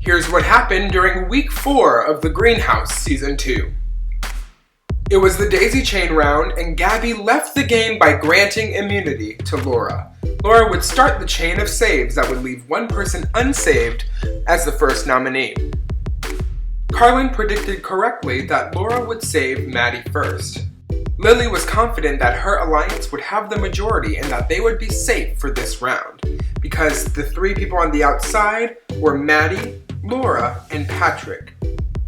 Here's what happened during week 4 of The Greenhouse Season 2. It was the daisy chain round, and Gabby left the game by granting immunity to Laura. Laura would start the chain of saves that would leave one person unsaved as the first nominee. Carlin predicted correctly that Laura would save Maddie first. Lily was confident that her alliance would have the majority and that they would be safe for this round, because the 3 people on the outside were Maddie, Laura, and Patrick.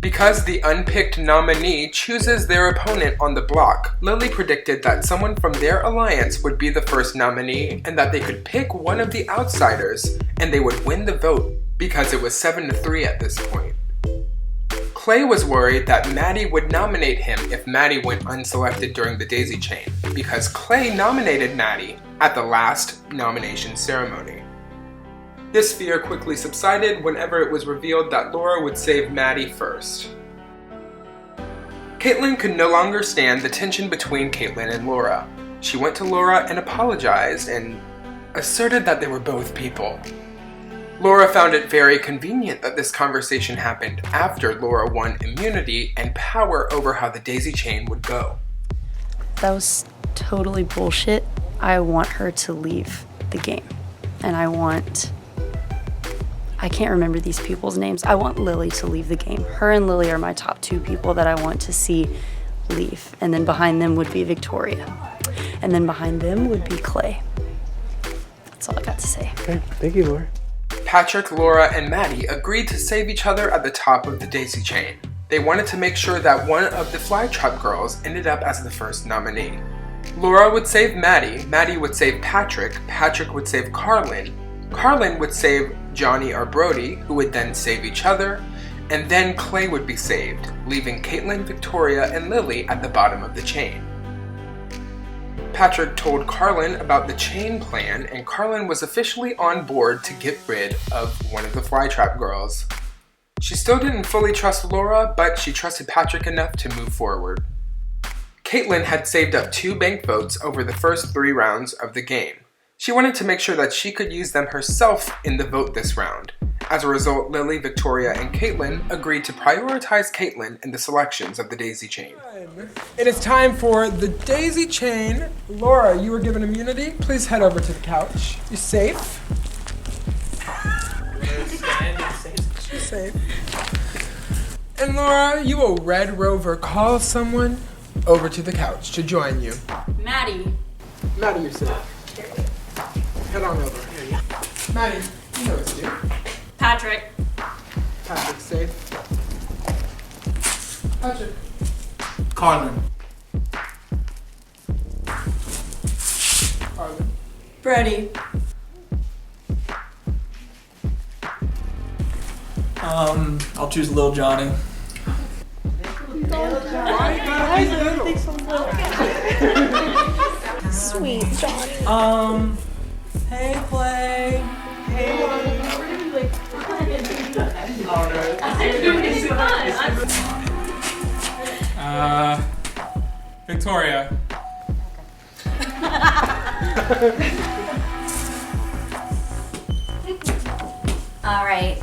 Because the unpicked nominee chooses their opponent on the block, Lily predicted that someone from their alliance would be the first nominee and that they could pick one of the outsiders and they would win the vote because it was 7-3 at this point. Clay was worried that Maddie would nominate him if Maddie went unselected during the daisy chain, because Clay nominated Maddie at the last nomination ceremony. This fear quickly subsided whenever it was revealed that Laura would save Maddie first. Caitlin could no longer stand the tension between Caitlin and Laura. She went to Laura and apologized and asserted that they were both people. Laura found it very convenient that this conversation happened after Laura won immunity and power over how the daisy chain would go. That was totally bullshit. I want her to leave the game. And I can't remember these people's names. I want Lily to leave the game. Her and Lily are my top 2 people that I want to see leave. And then behind them would be Victoria. And then behind them would be Clay. That's all I got to say. Okay, thank you, Laura. Patrick, Laura, and Maddie agreed to save each other at the top of the daisy chain. They wanted to make sure that one of the Flytrap girls ended up as the first nominee. Laura would save Maddie, Maddie would save Patrick, Patrick would save Carlin, Carlin would save Johnny or Brody, who would then save each other, and then Clay would be saved, leaving Caitlin, Victoria, and Lily at the bottom of the chain. Patrick told Carlin about the chain plan, and Carlin was officially on board to get rid of one of the Flytrap girls. She still didn't fully trust Laura, but she trusted Patrick enough to move forward. Caitlin had saved up 2 bank votes over the first 3 rounds of the game. She wanted to make sure that she could use them herself in the vote this round. As a result, Lily, Victoria, and Caitlin agreed to prioritize Caitlin in the selections of the daisy chain. It is time for the daisy chain. Laura, you were given immunity. Please head over to the couch. You're safe. You're safe. And Laura, you will Red Rover call someone over to the couch to join you. Maddie. Maddie, you're safe. Head on over. Maddie, you know what to do. Patrick. Patrick's safe. Patrick. Carlin. Carlin. Brody. I'll choose Lil Johnny. Sweet Johnny. Hey Clay. Victoria. All right,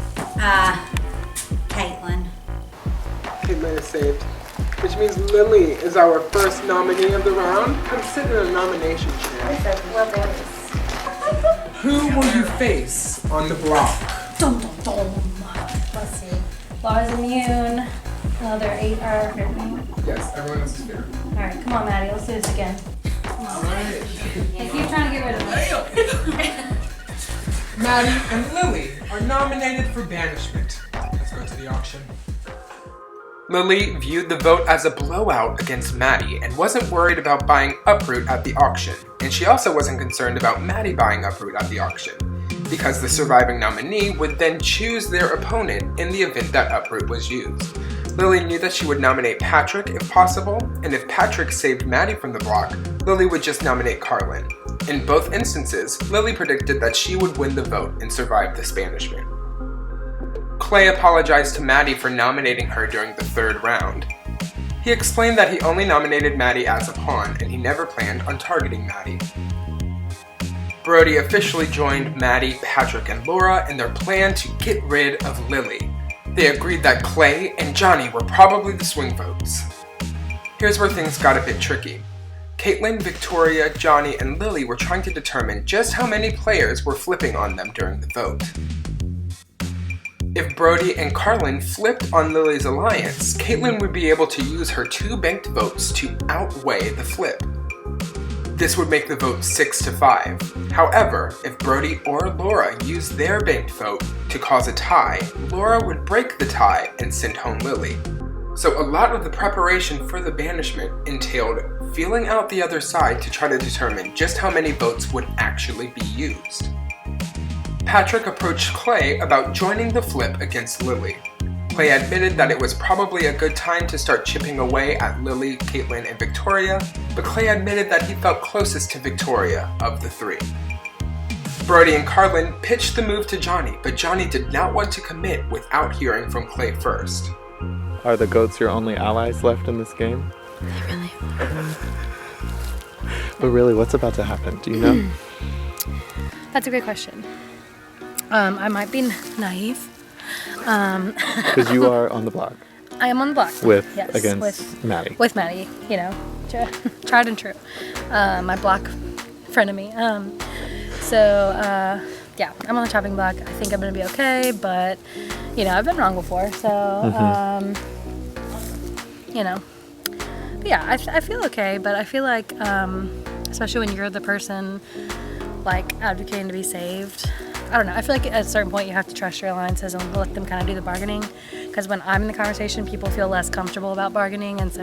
Caitlin. Caitlin is saved, which means Lily is our first nominee of the round. Come sit in a nomination chair. Who will you face on the block? Dum dum dum. Let's see. Laura's immune. Another 8 are. Yes, everyone else is there. All right, come on, Maddie. Let's do this again. Come on. I keep trying to get rid of this. Maddie and Lily are nominated for banishment. Let's go to the auction. Lily viewed the vote as a blowout against Maddie and wasn't worried about buying Uproot at the auction. And she also wasn't concerned about Maddie buying Uproot at the auction, because the surviving nominee would then choose their opponent in the event that Uproot was used. Lily knew that she would nominate Patrick if possible, and if Patrick saved Maddie from the block, Lily would just nominate Carlin. In both instances, Lily predicted that she would win the vote and survive this banishment. Clay apologized to Maddie for nominating her during the 3rd round. He explained that he only nominated Maddie as a pawn and he never planned on targeting Maddie. Brody officially joined Maddie, Patrick, and Laura in their plan to get rid of Lily. They agreed that Clay and Johnny were probably the swing votes. Here's where things got a bit tricky. Kaitlyn, Victoria, Johnny, and Lily were trying to determine just how many players were flipping on them during the vote. If Brody and Carlin flipped on Lily's alliance, Kaitlyn would be able to use her 2 banked votes to outweigh the flip. This would make the vote 6-5. However, if Brody or Laura used their banked vote to cause a tie, Laura would break the tie and send home Lily. So a lot of the preparation for the banishment entailed feeling out the other side to try to determine just how many votes would actually be used. Patrick approached Clay about joining the flip against Lily. Clay admitted that it was probably a good time to start chipping away at Lily, Kaitlyn, and Victoria, but Clay admitted that he felt closest to Victoria of the 3. Brody and Carlin pitched the move to Johnny, but Johnny did not want to commit without hearing from Clay first. Are the goats your only allies left in this game? They really are. But really, what's about to happen? Do you know? That's a great question. I might be naive. Because you are on the block I am on the block. Against Maddie. With Maddie, you know, tried and true. My block frenemy. Yeah, I'm on the chopping block. I think I'm gonna be okay, but you know, I've been wrong before, so you know. But yeah, I feel okay, but I feel like, especially when you're the person like advocating to be saved. I don't know. I feel like at a certain point you have to trust your alliances and let them kind of do the bargaining. Because when I'm in the conversation, people feel less comfortable about bargaining, and so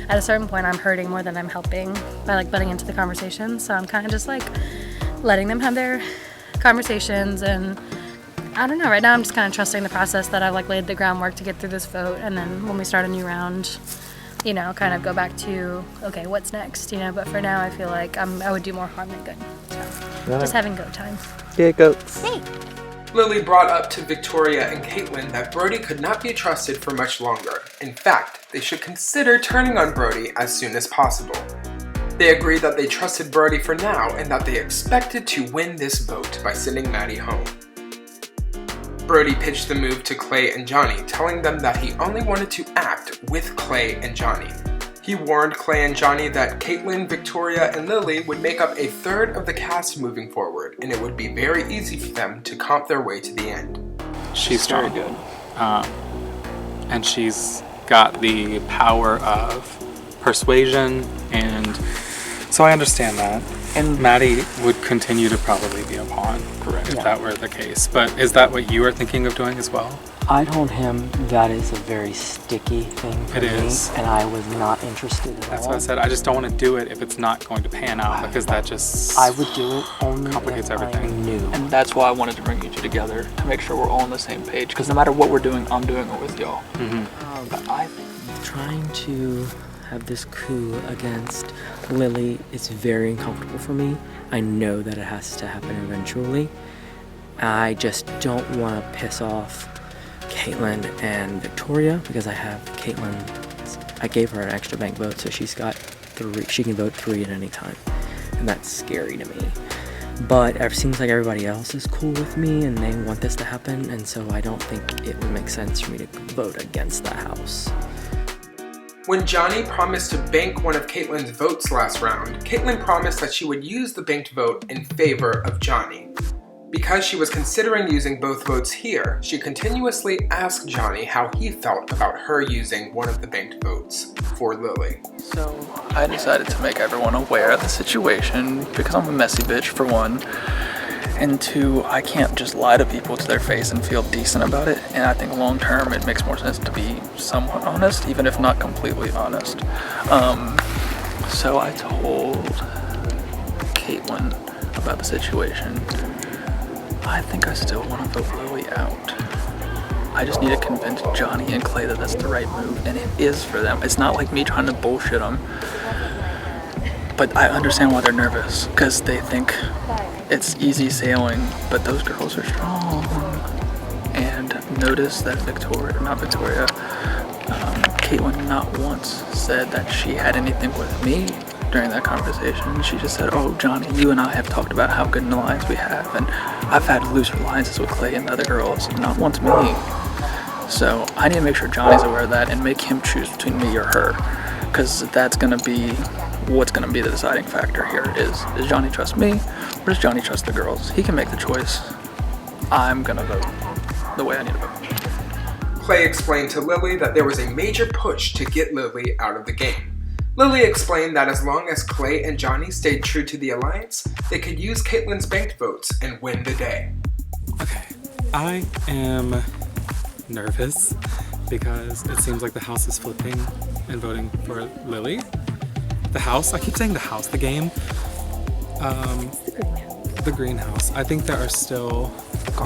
at a certain point I'm hurting more than I'm helping by like butting into the conversation. So I'm kind of just like letting them have their conversations, and I don't know. Right now I'm just kind of trusting the process that I've like laid the groundwork to get through this vote, and then when we start a new round, you know, kind of go back to okay, what's next, you know. But for now, I feel like I would do more harm than good. So just having go time. Yeah, goats. Hey. Lily brought up to Victoria and Kaitlyn that Brody could not be trusted for much longer. In fact, they should consider turning on Brody as soon as possible. They agreed that they trusted Brody for now and that they expected to win this vote by sending Maddie home. Brody pitched the move to Clay and Johnny, telling them that he only wanted to act with Clay and Johnny. He warned Clay and Johnny that Kaitlyn, Victoria, and Lily would make up a third of the cast moving forward, and it would be very easy for them to comp their way to the end. She's very good. And she's got the power of persuasion, and so I understand that. And Maddie would continue to probably be a pawn, correct, if that were the case. But is that what you are thinking of doing as well? I told him that is a very sticky thing for me, and I was not interested at all. That's what I said. I just don't want to do it if it's not going to pan out, because that just I would do it only complicates if everything. I knew. And that's why I wanted to bring you two together, to make sure we're all on the same page. Because no matter what we're doing, I'm doing it with y'all. But I think trying to have this coup against Lily is very uncomfortable for me. I know that it has to happen eventually. I just don't want to piss off Kaitlyn and Victoria, because I have Kaitlyn, I gave her an extra bank vote, so she's got 3, she can vote 3 at any time, and that's scary to me. But it seems like everybody else is cool with me and they want this to happen, and so I don't think it would make sense for me to vote against the house. When Johnny promised to bank one of Kaitlyn's votes last round, Kaitlyn promised that she would use the banked vote in favor of Johnny. Because she was considering using both votes here, she continuously asked Johnny how he felt about her using one of the banked votes for Lily. So I decided to make everyone aware of the situation, because I'm a messy bitch, for one. And 2, I can't just lie to people to their face and feel decent about it. And I think long term it makes more sense to be somewhat honest, even if not completely honest. So I told Kaitlyn about the situation. I think I still want to vote Lily out. I just need to convince Johnny and Clay that that's the right move, and it is for them. It's not like me trying to bullshit them. But I understand why they're nervous, because they think it's easy sailing, but those girls are strong. And notice that Kaitlyn not once said that she had anything with me during that conversation. She just said, oh, Johnny, you and I have talked about how good an alliance we have, and I've had looser alliances with Clay and the other girls, not once me. So I need to make sure Johnny's aware of that and make him choose between me or her, because that's going to be what's going to be the deciding factor here. Does Johnny trust me, or does Johnny trust the girls? He can make the choice. I'm going to vote the way I need to vote. Clay explained to Lily that there was a major push to get Lily out of the game. Lily explained that as long as Clay and Johnny stayed true to the alliance, they could use Caitlyn's banked votes and win the day. Okay, I am nervous because it seems like the house is flipping and voting for Lily. The house, I keep saying the house, the game. The greenhouse. I think there are still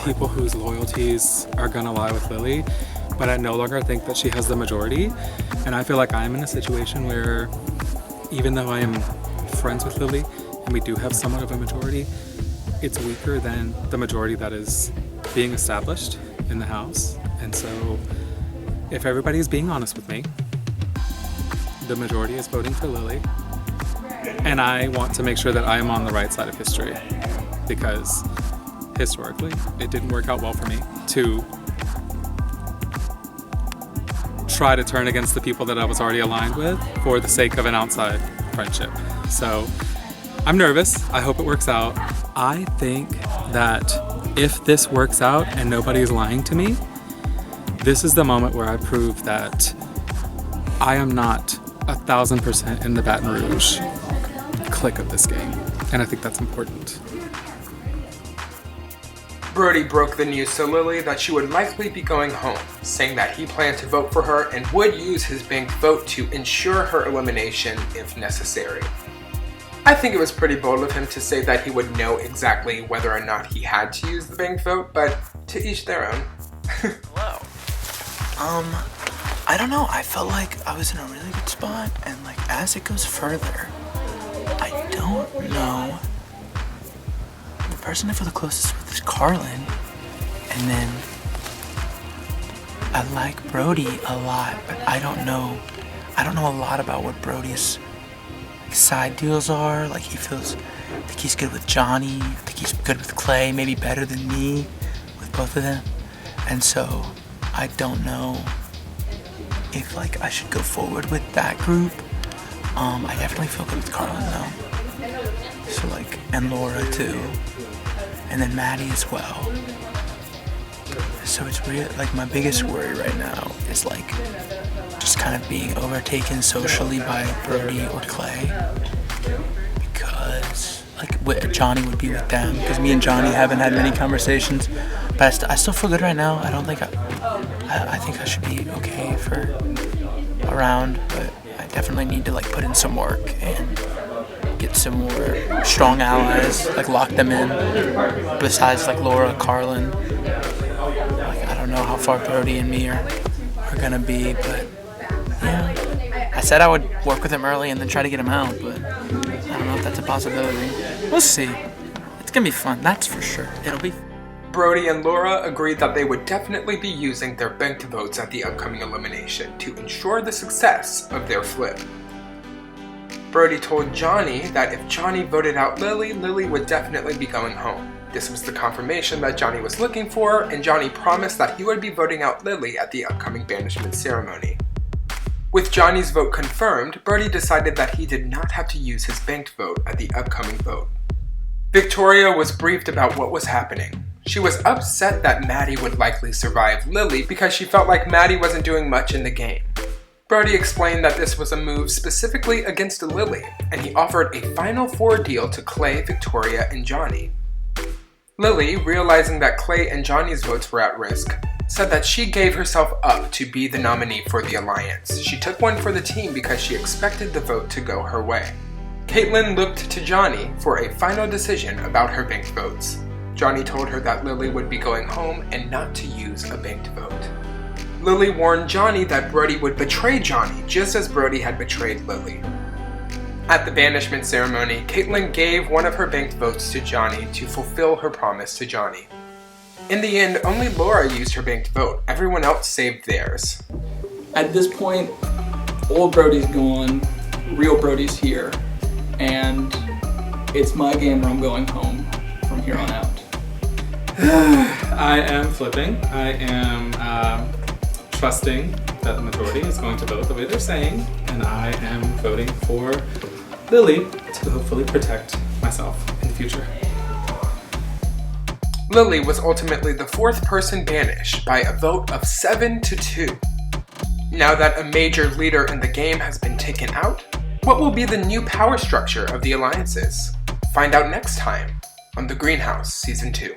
people whose loyalties are gonna lie with Lily, but I no longer think that she has the majority. And I feel like I'm in a situation where even though I am friends with Lily and we do have somewhat of a majority, it's weaker than the majority that is being established in the house. And so if everybody is being honest with me, the majority is voting for Lily. And I want to make sure that I am on the right side of history, because historically it didn't work out well for me to try to turn against the people that I was already aligned with for the sake of an outside friendship. So I'm nervous. I hope it works out. I think that if this works out and nobody is lying to me, this is the moment where I prove that I am not 1,000% in the Baton Rouge clique of this game. And I think that's important. Brody broke the news to Lily that she would likely be going home, saying that he planned to vote for her and would use his banked vote to ensure her elimination if necessary. I think it was pretty bold of him to say that he would know exactly whether or not he had to use the banked vote, but to each their own. Hello. I don't know. I felt like I was in a really good spot, and like as it goes further, I don't know. The person I feel the closest with is Carlin, and then I like Brody a lot, but I don't know a lot about what Brody's side deals are. Like I think he's good with Johnny. I think he's good with Clay, maybe better than me with both of them. And so I don't know if like I should go forward with that group. I definitely feel good with Carlin though. So like, and Laura too, and then Maddie as well. So it's real. Like my biggest worry right now is like just kind of being overtaken socially by Brody or Clay, because like Johnny would be with them, because me and Johnny haven't had many conversations. But I still feel good right now. I don't think I think I should be okay for a round, but I definitely need to like put in some work and get some more strong allies, like lock them in. Besides like Laura, Carlin. Like I don't know how far Brody and me are gonna be, but yeah. I said I would work with him early and then try to get him out, but I don't know if that's a possibility. We'll see. It's gonna be fun, that's for sure. It'll be. Brody and Laura agreed that they would definitely be using their banked votes at the upcoming elimination to ensure the success of their flip. Brody told Johnny that if Johnny voted out Lily, Lily would definitely be going home. This was the confirmation that Johnny was looking for, and Johnny promised that he would be voting out Lily at the upcoming banishment ceremony. With Johnny's vote confirmed, Brody decided that he did not have to use his banked vote at the upcoming vote. Victoria was briefed about what was happening. She was upset that Maddie would likely survive Lily because she felt like Maddie wasn't doing much in the game. Brody explained that this was a move specifically against Lily, and he offered a Final Four deal to Clay, Victoria, and Johnny. Lily, realizing that Clay and Johnny's votes were at risk, said that she gave herself up to be the nominee for the alliance. She took one for the team because she expected the vote to go her way. Caitlyn looked to Johnny for a final decision about her banked votes. Johnny told her that Lily would be going home and not to use a banked vote. Lily warned Johnny that Brody would betray Johnny just as Brody had betrayed Lily. At the banishment ceremony, Caitlyn gave one of her banked votes to Johnny to fulfill her promise to Johnny. In the end, only Laura used her banked vote. Everyone else saved theirs. At this point, old Brody's gone, real Brody's here, and it's my game where I'm going home from here on out. I am flipping. I am trusting that the majority is going to vote the way they're saying, and I am voting for Lily to hopefully protect myself in the future. Lily was ultimately the fourth person banished by a vote of 7-2. Now that a major leader in the game has been taken out, what will be the new power structure of the alliances? Find out next time on The Greenhouse Season 2.